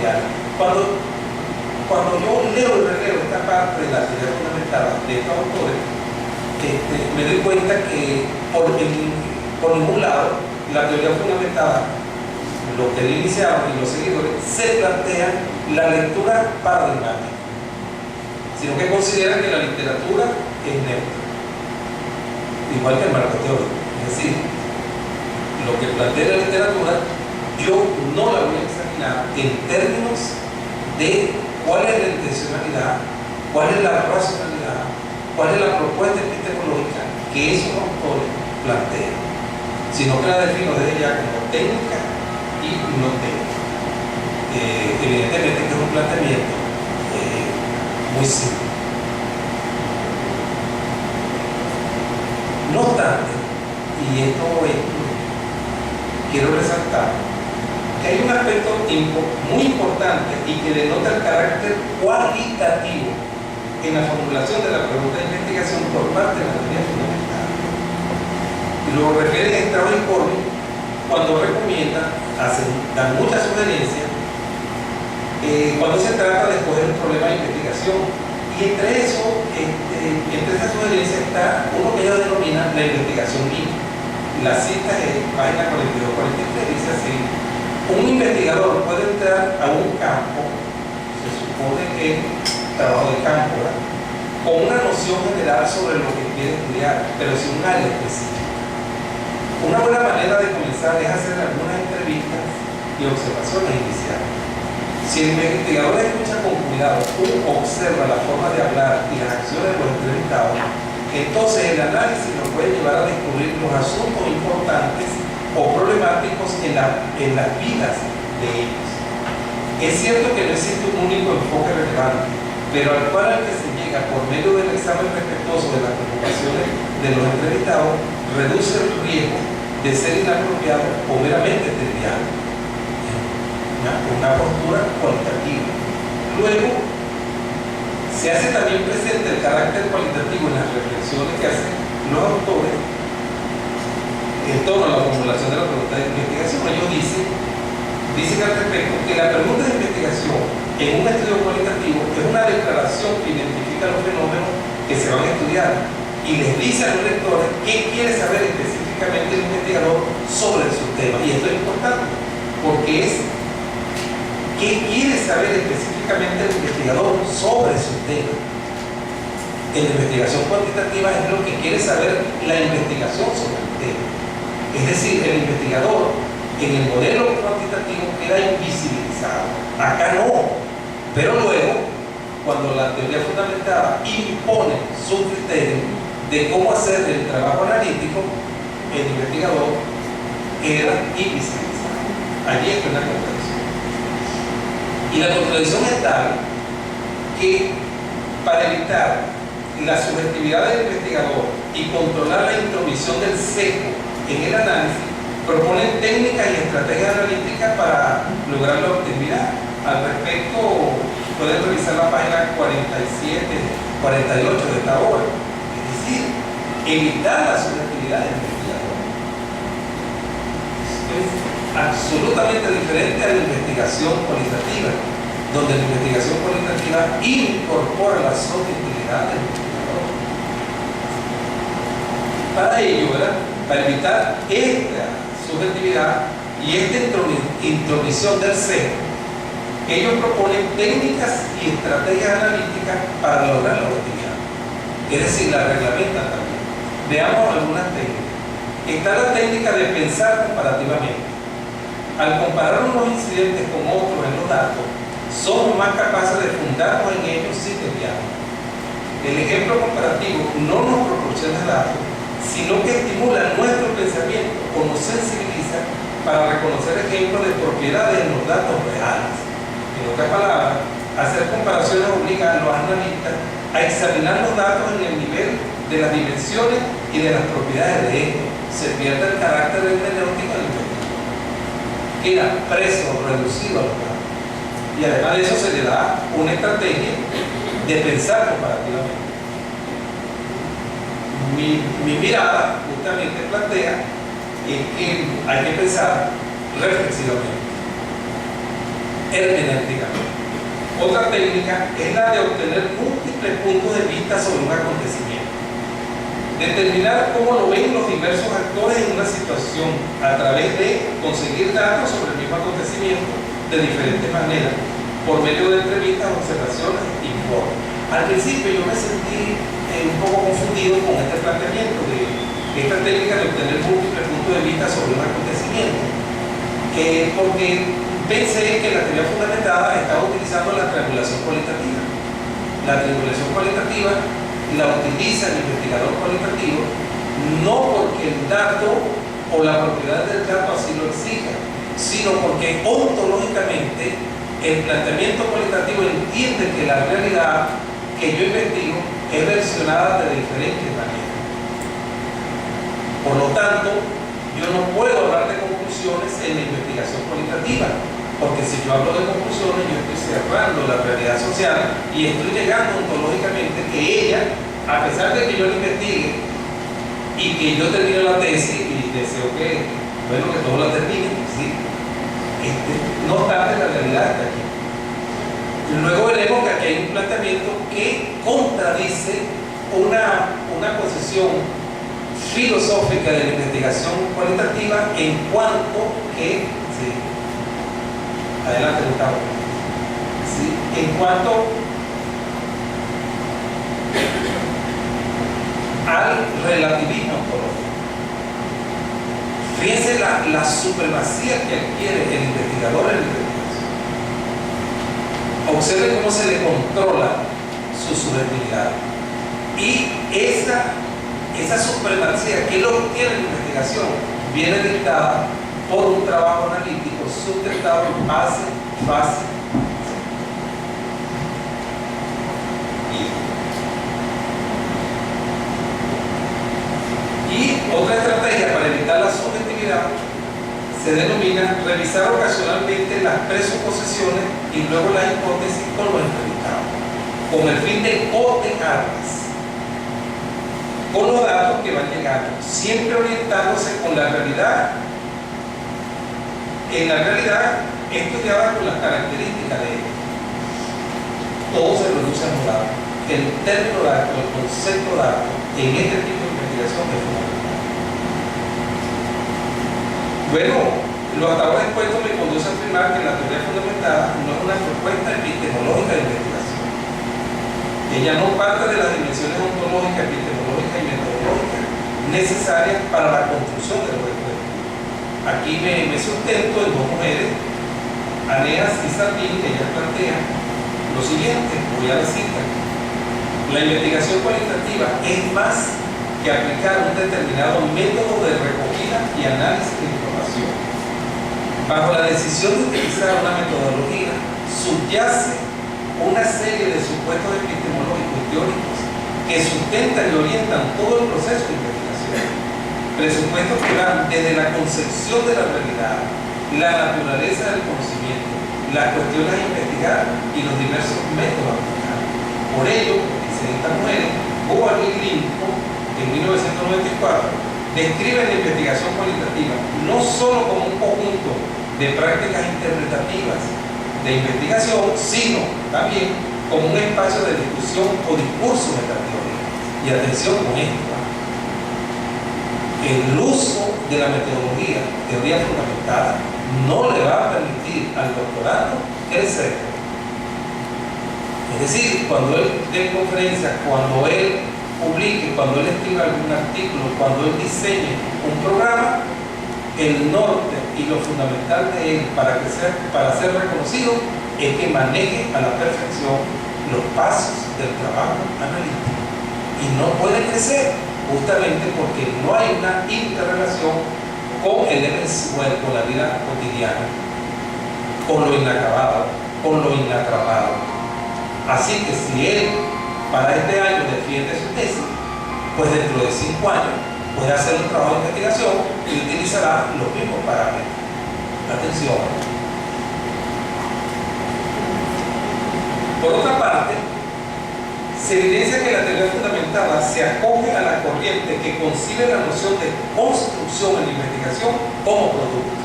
territorial. Cuando yo leo y releo esta parte de la teoría fundamentada de estos autores, me doy cuenta que por ningún lado la teoría fundamentada, los que iniciaron y los seguidores, se plantean la lectura paradigmática, sino que consideran que la literatura es neutra, igual que el marco teórico. Es decir, lo que plantea la literatura, yo no la voy a examinar en términos de cuál es la intencionalidad, cuál es la racionalidad, cuál es la propuesta epistemológica que esos autores plantean, sino que la defino desde ya como técnica y no técnica. Evidentemente que es un planteamiento muy simple. No obstante, y esto quiero resaltar, que hay un aspecto muy importante y que denota el carácter cualitativo en la formulación de la pregunta de investigación por parte de la teoría fundamental. Y lo refiere Straub y Corbin cuando recomienda, dan muchas sugerencias cuando se trata de escoger un problema de investigación. Y entre esas sugerencias está uno que ellos denominan la investigación mínima. La cita es página 42-43, dice así: un investigador puede entrar a un campo, se supone que trabajo de campo, ¿verdad?, con una noción general sobre lo que quiere estudiar, pero sin un área específica. Una buena manera de comenzar es hacer algunas entrevistas y observaciones iniciales. Si el investigador escucha con cuidado, observa la forma de hablar y las acciones de los entrevistados, entonces el análisis nos puede llevar a descubrir los asuntos importantes o problemáticos en las vidas de ellos. Es cierto que no existe un único enfoque relevante, pero al cual al que se llega por medio del examen respetuoso de las preocupaciones de los entrevistados reduce el riesgo de ser inapropiado o meramente trivial. Una postura cualitativa. Luego, se hace también presente el carácter cualitativo en las reflexiones que hacen los autores en torno a la formulación de la pregunta de investigación. Ellos dicen al respecto que la pregunta de investigación en un estudio cualitativo es una declaración que identifica los fenómenos que se van a estudiar y les dice a los lectores qué quiere saber específicamente el investigador sobre su tema. Y esto es importante porque es qué quiere saber específicamente el investigador sobre su tema. En la investigación cuantitativa es lo que quiere saber la investigación sobre el tema. Es decir, el investigador en el modelo cuantitativo queda invisibilizado. Acá no. Pero luego, cuando la teoría fundamentada impone su criterio de cómo hacer el trabajo analítico, el investigador queda invisibilizado. Allí está una contradicción. Y la contradicción es tal que para evitar la subjetividad del investigador y controlar la intromisión del sesgo en el análisis, proponen técnicas y estrategias analíticas para lograr la objetividad. Al respecto, pueden revisar la página 47, 48 de esta obra. Es decir, evitar la subjetividad del investigador. Esto es absolutamente diferente a la investigación cualitativa, donde la investigación cualitativa incorpora la subjetividad del investigador. Para ello, ¿verdad?, para evitar esta subjetividad y esta intromisión del sesgo, ellos proponen técnicas y estrategias analíticas para lograr la objetividad. Es decir, la reglamentan también. Veamos algunas técnicas. Está la técnica de pensar comparativamente. Al comparar unos incidentes con otros en los datos, somos más capaces de fundarnos en ellos sin desviarnos. El ejemplo comparativo no nos proporciona datos, sino que estimula nuestro pensamiento o nos sensibiliza para reconocer ejemplos de propiedades en los datos reales. En otras palabras, hacer comparaciones obliga a los analistas a examinar los datos en el nivel de las dimensiones y de las propiedades de estos. Se pierde el carácter hermenéutico del investigador. Queda preso o reducido a los datos. Y además de eso se le da una estrategia de pensar comparativamente. Mi mirada justamente plantea que hay que pensar reflexivamente. hermenéuticamente. Otra técnica es la de obtener múltiples puntos de vista sobre un acontecimiento. Determinar cómo lo ven los diversos actores en una situación a través de conseguir datos sobre el mismo acontecimiento de diferentes maneras, por medio de entrevistas, observaciones e informes. Al principio yo me sentí un poco confundido con este planteamiento de esta técnica de obtener múltiples puntos de vista sobre un acontecimiento, porque pensé que la teoría fundamentada estaba utilizando la triangulación cualitativa. La triangulación cualitativa la utiliza el investigador cualitativo no porque el dato o la propiedad del dato así lo exija, sino porque ontológicamente el planteamiento cualitativo entiende que la realidad que yo investigo es versionada de diferentes maneras. Por lo tanto, yo no puedo hablar de conclusiones en la investigación cualitativa, porque si yo hablo de conclusiones, yo estoy cerrando la realidad social y estoy negando ontológicamente que ella, a pesar de que yo la investigue y que yo termine la tesis y deseo que, bueno, que todos la terminen, ¿sí? No obstante, la realidad está aquí. Luego veremos que aquí hay un planteamiento que contradice una posición filosófica de la investigación cualitativa en cuanto que, sí, adelante Gustavo, sí, en cuanto al relativismo ontológico. Fíjense la supremacía que adquiere el investigador en la investigación. Observen cómo se le controla su subjetividad. Y esa supremacía que él obtiene en la investigación viene dictada por un trabajo analítico sustentado en base. Y otra estrategia para evitar la subjetividad se denomina revisar ocasionalmente las presuposiciones y luego las hipótesis con los entrevistados, con el fin de cotejarlas con los datos que van llegando, siempre orientándose con la realidad, en la realidad estudiada con las características de ella. Todo se reduce a los datos. El término dato, el concepto dato, en este tipo de investigación es fundamental. Bueno, lo hasta ahora expuesto me conduce a afirmar que la teoría fundamentada no es una propuesta epistemológica de investigación. Ella no parte de las dimensiones ontológicas, epistemológicas y metodológicas necesarias para la construcción de los estudios. Aquí me sustento en dos mujeres, Aneas y Salvini, que ellas plantean lo siguiente, voy a la cita: la investigación cualitativa es más que aplicar un determinado método de recogida y análisis de información. Bajo la decisión de utilizar una metodología subyace una serie de supuestos epistemológicos y teóricos que sustentan y orientan todo el proceso de investigación. Presupuestos que van desde la concepción de la realidad, la naturaleza del conocimiento, las cuestiones a investigar y los diversos métodos a aplicar. Por ello, dicen estas mujeres, Howard y Lincoln, en 1994, describen la investigación cualitativa no solo como un conjunto de prácticas interpretativas de investigación, sino también como un espacio de discusión o discurso metateórico. Y atención con esto, el uso de la metodología, teoría fundamentada, no le va a permitir al doctorando crecer. Es decir, cuando él dé conferencias, cuando él publique, cuando él escriba algún artículo, cuando él diseñe un programa, el norte y lo fundamental de él para ser reconocido es que maneje a la perfección los pasos del trabajo analítico. Y no puede crecer justamente porque no hay una interrelación con el mensual, con la vida cotidiana, con lo inacabado, con lo inatrapado. Así que si él para este año defiende su tesis, pues dentro de 5 años puede hacer un trabajo de investigación y utilizará los mismos parámetros. Atención. Por otra parte, se evidencia que la teoría fundamentada se acoge a la corriente que concibe la noción de construcción en la investigación como producto.